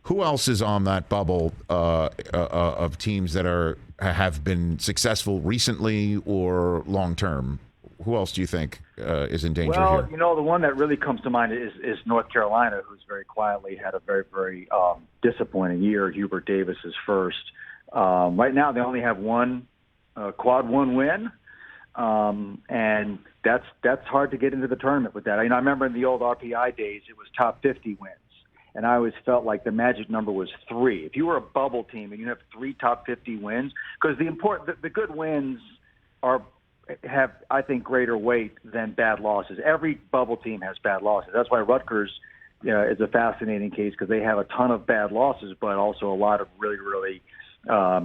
Who else is on that bubble of teams that have been successful recently or long term? Who else do you think is in danger here? Well, the one that really comes to mind is North Carolina, who's very quietly had a very, very disappointing year. Hubert Davis is first. Right now, they only have one quad one win, and that's hard to get into the tournament with that. I remember in the old RPI days, it was top 50 wins, and I always felt like the magic number was 3. If you were a bubble team and you have 3 top 50 wins, because the good wins have, I think, greater weight than bad losses. Every bubble team has bad losses. That's why Rutgers is a fascinating case, because they have a ton of bad losses, but also a lot of really, really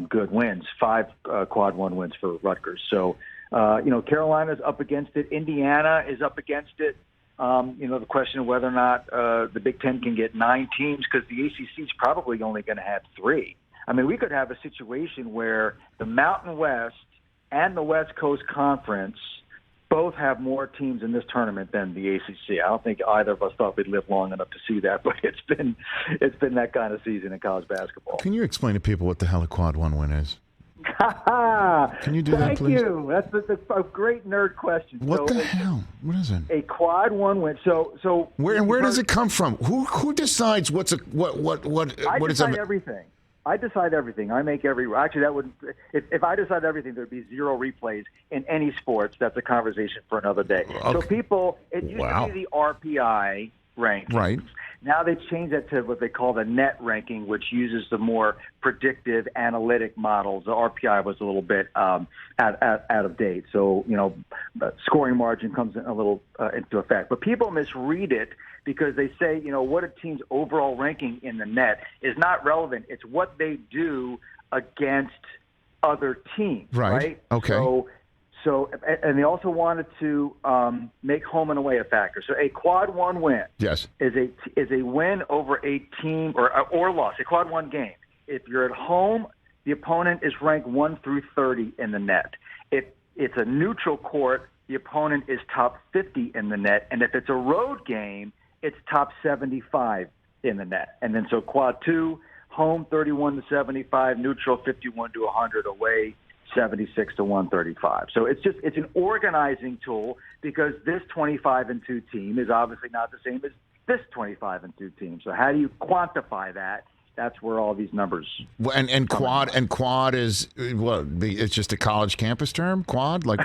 good wins. 5 quad one wins for Rutgers. So, Carolina's up against it. Indiana is up against it. The question of whether or not the Big Ten can get 9 teams, because the ACC is probably only going to have 3. I mean, we could have a situation where the Mountain West and the West Coast Conference both have more teams in this tournament than the ACC. I don't think either of us thought we'd live long enough to see that, but it's been that kind of season in college basketball. Can you explain to people what the hell a quad one win is? Can you do that, please? Thank you. That's a great nerd question. What the hell? What is it? A quad one win. So where does it come from? Who decides what is it? Everything. I decide everything. I make actually that would if I decide everything, there'd be 0 replays in any sports. That's a conversation for another day. Okay. So it used to be the RPI ranking. Right. Now they've changed that to what they call the net ranking, which uses the more predictive analytic models. The RPI was a little bit out of date. So, the scoring margin comes in a little into effect. But people misread it because they say, what a team's overall ranking in the net is not relevant. It's what they do against other teams. Right? Okay. So, and they also wanted to make home and away a factor. So, a quad one win, yes, is a win over a team or loss. A quad one game. If you're at home, the opponent is ranked 1 through 30 in the net. If it's a neutral court, the opponent is top 50 in the net, and if it's a road game, it's top 75 in the net. And then so quad 2, home 31 to 75, neutral 51 to 100, away 76 to 135. So it's an organizing tool, because this 25-2 team is obviously not the same as this 25-2 team. So how do you quantify that? That's where all these numbers. And quad is what? It's just a college campus term. Quad, like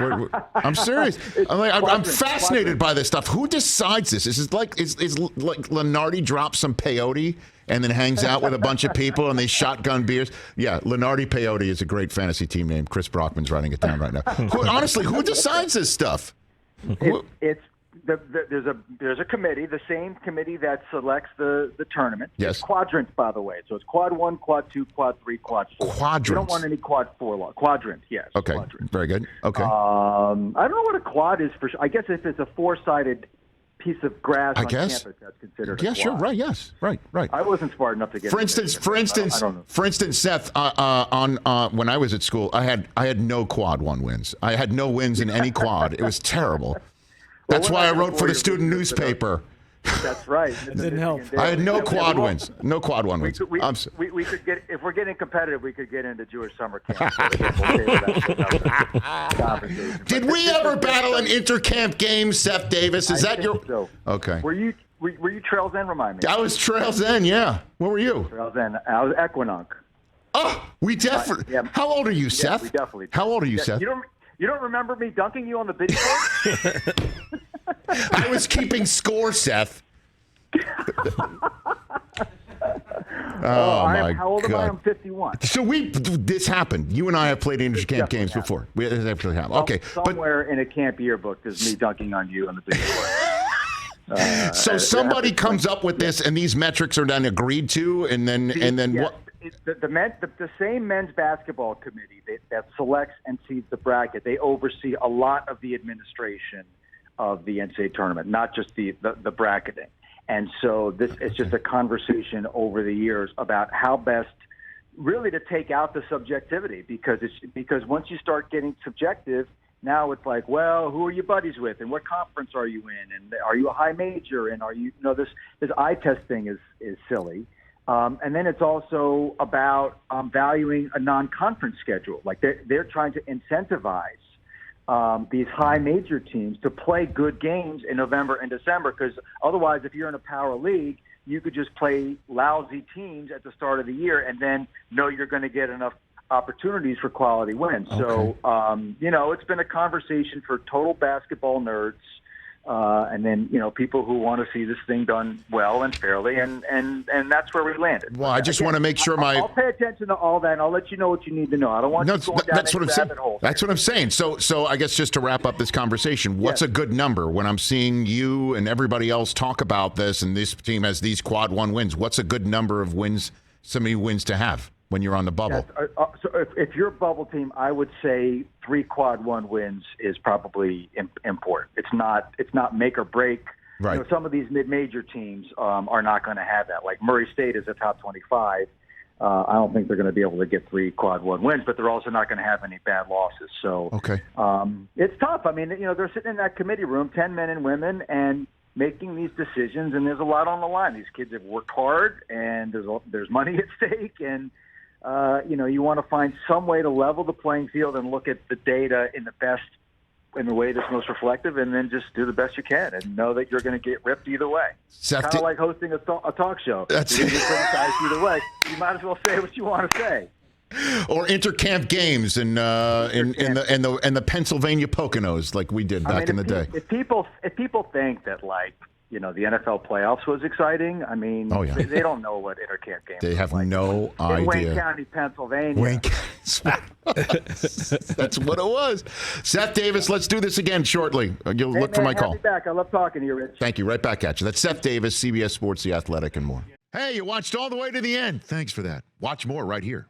I'm serious. I'm fascinated by this stuff. Who decides this? Is like Lenardi drops some peyote and then hangs out with a bunch of people and they shotgun beers? Yeah, Lenardi Peyote is a great fantasy team name. Chris Brockman's writing it down right now. Honestly, who decides this stuff? There's a committee, the same committee that selects the tournament. Yes. It's quadrants, by the way. So it's quad 1, quad 2, quad 3, quad 4. Quadrants. You don't want any quad 4 quadrants. Yes. Okay. Quadrants. Very good. Okay. I don't know what a quad is for sure. I guess if it's a 4-sided piece of grass on campus, that's considered a quad. Sure. Right. Yes. Right. I wasn't smart enough to get. For instance, Seth, when I was at school, I had no quad one wins. I had no wins in any quad. It was terrible. That's why I wrote for the student newspaper. That's right. It didn't help. I had no quad wins. No quad one wins. We could get, if we're getting competitive, we could get into Jewish summer camp. Did we ever battle an intercamp game, Seth Davis? Is that your? So. Okay. Were you Trails End? Remind me. I was Trails End. Yeah. What were you? Trails End. I was Equinunk. Oh, we definitely. Yeah. How old are you, Seth? We definitely. How old are you, Seth? You don't remember me dunking you on the video board? I was keeping score, Seth. How old am I? I'm 51. So this happened. You and I have played intercamp games before. It actually happened. Okay. Somewhere in a camp yearbook there's me dunking on you on the video board. So somebody comes up with this, and these metrics are then agreed to, and then what? The same men's basketball committee that selects and seeds the bracket, they oversee a lot of the administration of the NCAA tournament, not just the bracketing. And so it's just a conversation over the years about how best really to take out the subjectivity, because once you start getting subjective, now it's like, well, who are you buddies with, and what conference are you in, and are you a high major, and are you this eye test thing is silly. And then it's also about valuing a non-conference schedule. Like they're trying to incentivize these high major teams to play good games in November and December, because otherwise, if you're in a power league, you could just play lousy teams at the start of the year and then know you're going to get enough opportunities for quality wins. Okay. So, it's been a conversation for total basketball nerds. And then, people who want to see this thing done well and fairly, and that's where we landed. Well, I just want to make sure I'll pay attention to all that, and I'll let you know what you need to know. I don't want you going down any rabbit hole. That's what I'm saying. So I guess just to wrap up this conversation, what's a good number when I'm seeing you and everybody else talk about this, and this team has these quad one wins? What's a good number of wins, so many wins to have when you're on the bubble? Yes. So if you're a bubble team, I would say 3 quad one wins is probably important. It's not make or break. Right. Some of these mid-major teams are not going to have that. Like Murray State is a top 25. I don't think they're going to be able to get 3 quad one wins, but they're also not going to have any bad losses. So okay. It's tough. I mean, they're sitting in that committee room, 10 men and women, and making these decisions, and there's a lot on the line. These kids have worked hard, and there's money at stake, and you want to find some way to level the playing field and look at the data in the way that's most reflective, and then just do the best you can and know that you're going to get ripped either way. Kind of like hosting a talk show. That's you're going to get criticized either way. You might as well say what you want to say. Or intercamp games in the Pennsylvania Poconos like we did back in the day. If people think that the NFL playoffs was exciting, I mean, they don't know what intercamp games. They have no idea. In Wayne County, Pennsylvania. That's what it was. Seth Davis, let's do this again shortly. You'll look for my call. I'll be back. I love talking to you, Rich. Thank you. Right back at you. That's Seth Davis, CBS Sports, The Athletic, and more. Hey, you watched all the way to the end. Thanks for that. Watch more right here.